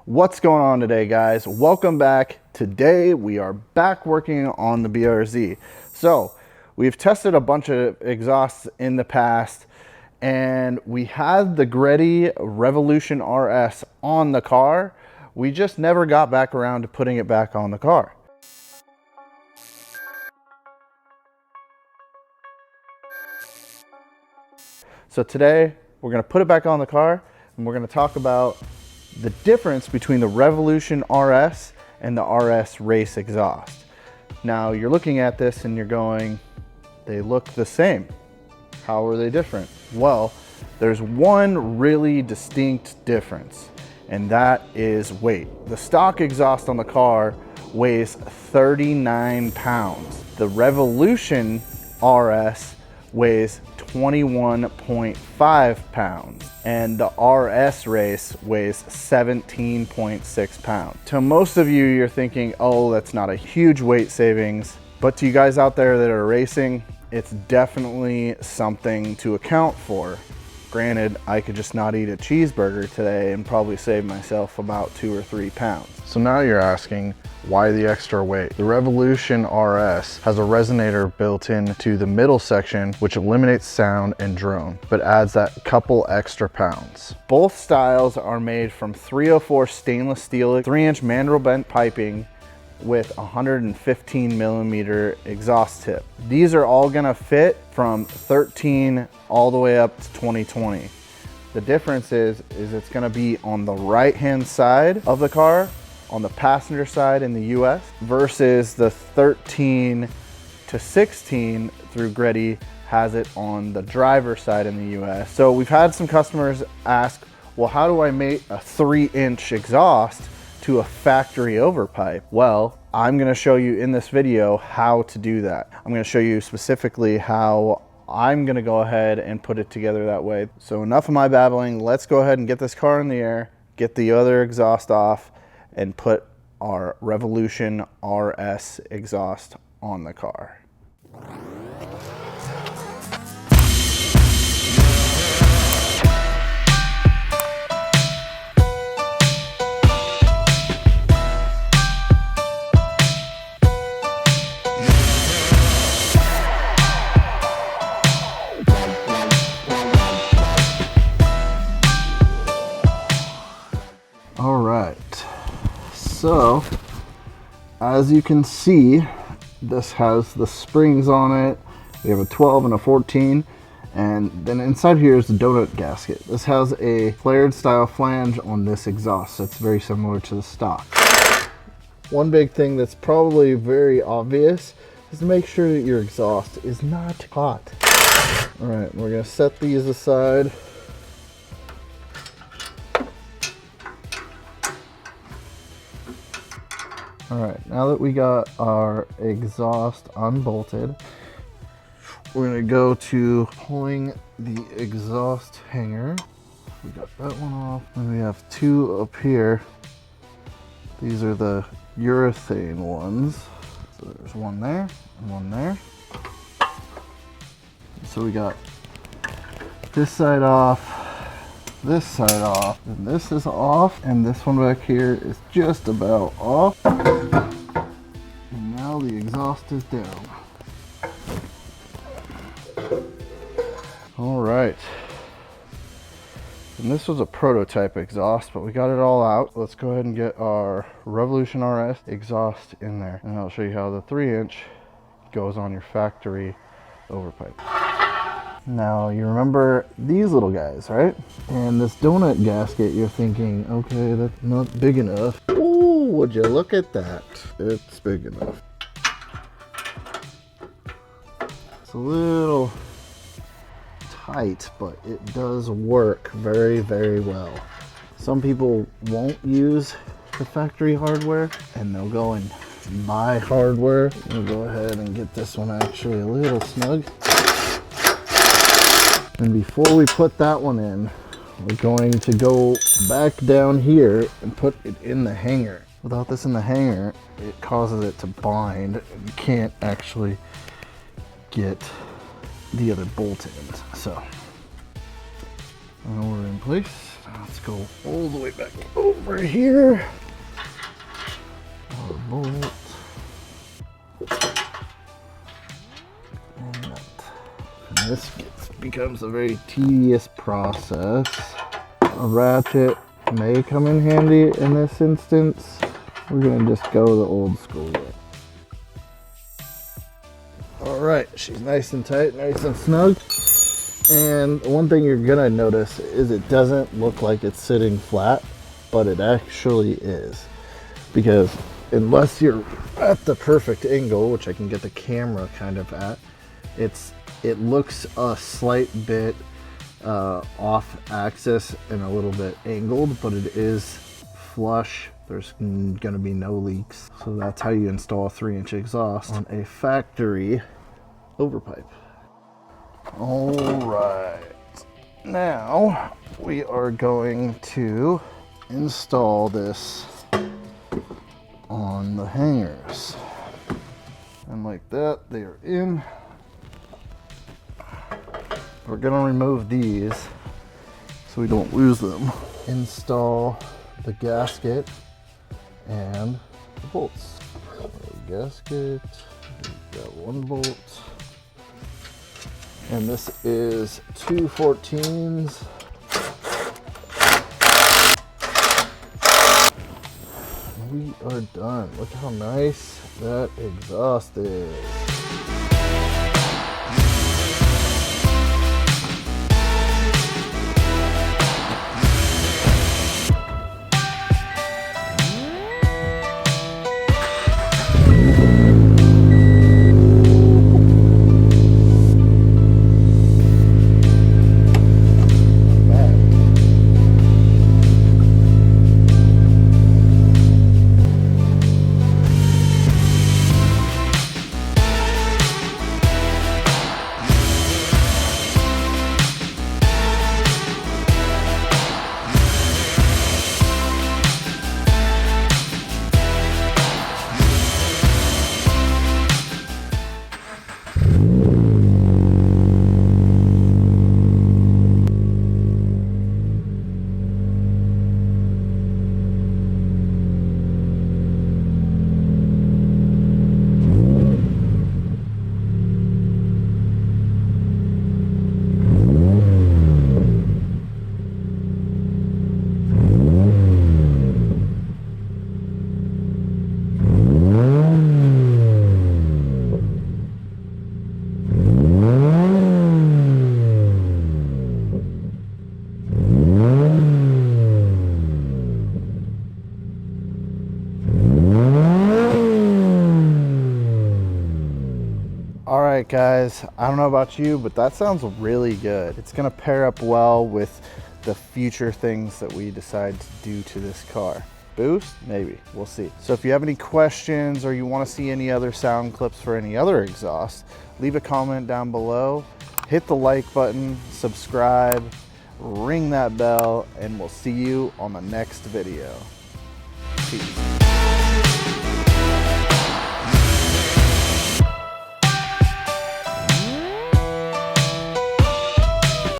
What's going on today, guys? Welcome back. Today we are back working on the BRZ. So we've tested a bunch of exhausts in the past, and we had the GReddy Revolution RS on the car. We just never got back around to putting it back on the car. So today we're going to put it back on the car, and we're going to talk about the difference between the Revolution RS and the RS race exhaust. Now you're looking at this and you're going, they look the same. How are they different? Well, there's one really distinct difference, and that is weight. The stock exhaust on the car weighs 39 pounds. The Revolution RS weighs 21.5 pounds, and the RS race weighs 17.6 pounds. To most of you, you're thinking, oh, that's not a huge weight savings, but to you guys out there that are racing, it's definitely something to account for. Granted, I could just not eat a cheeseburger today and probably save myself about 2 or 3 pounds. So now you're asking, why the extra weight? The Revolution RS has a resonator built into the middle section, which eliminates sound and drone, but adds that couple extra pounds. Both styles are made from 304 stainless steel, 3-inch mandrel bent piping with 115 millimeter exhaust tip. These are all gonna fit from 13 all the way up to 2020. The difference is it's gonna be on the right-hand side of the car, on the passenger side in the US, versus the 13 to 16 through GReddy has it on the driver's side in the US. So we've had some customers ask, well, how do I make a 3-inch exhaust to a factory overpipe? Well, I'm gonna show you in this video how to do that. I'm gonna show you specifically how I'm gonna go ahead and put it together that way. So enough of my babbling, let's go ahead and get this car in the air, get the other exhaust off, and put our Revolution RS exhaust on the car. All right. So, as you can see, this has the springs on it. We have a 12 and a 14, and then inside here is the donut gasket. This has a flared style flange on this exhaust, so it's very similar to the stock. One big thing that's probably very obvious is to make sure that your exhaust is not hot. All right, we're gonna set these aside. All right, now that we got our exhaust unbolted, we're gonna go to pulling the exhaust hanger. We got that one off, and we have 2 up here. These are the urethane ones. So there's one there and one there. So we got this side off, this side off, and this is off, and this one back here is just about off. And now the exhaust is down. All right. And this was a prototype exhaust, but we got it all out. Let's go ahead and get our Revolution RS exhaust in there, and I'll show you how the 3-inch goes on your factory overpipe. Now, you remember these little guys, right? And this donut gasket, you're thinking, okay, that's not big enough. Oh, would you look at that? It's big enough. It's a little tight, but it does work very, very well. Some people won't use the factory hardware, and they'll go and buy hardware. We'll go ahead and get this one actually a little snug. And before we put that one in, we're going to go back down here and put it in the hanger. Without this in the hanger, it causes it to bind, and you can't actually get the other bolt in. So, now we're in place. Let's go all the way back over here. Our bolt. And this becomes a very tedious process. A ratchet may come in handy in this instance. We're gonna just go the old school way. All right, she's nice and tight, nice and snug. And one thing you're gonna notice is it doesn't look like it's sitting flat, but it actually is. Because unless you're at the perfect angle, which I can get the camera kind of at, it looks a slight bit off axis and a little bit angled, but it is flush. There's gonna be no leaks. So that's how you install a 3-inch exhaust on a factory overpipe. All right, now we are going to install this on the hangers. And like that, they are in. We're gonna remove these so we don't lose them. Install the gasket and the bolts. Gasket, we've got 1 bolt. And this is 2 14s. We are done. Look how nice that exhaust is. All right, guys, I don't know about you, but that sounds really good. It's gonna pair up well with the future things that we decide to do to this car. Boost? Maybe, we'll see. So if you have any questions or you wanna see any other sound clips for any other exhaust, leave a comment down below, hit the like button, subscribe, ring that bell, and we'll see you on the next video. Peace.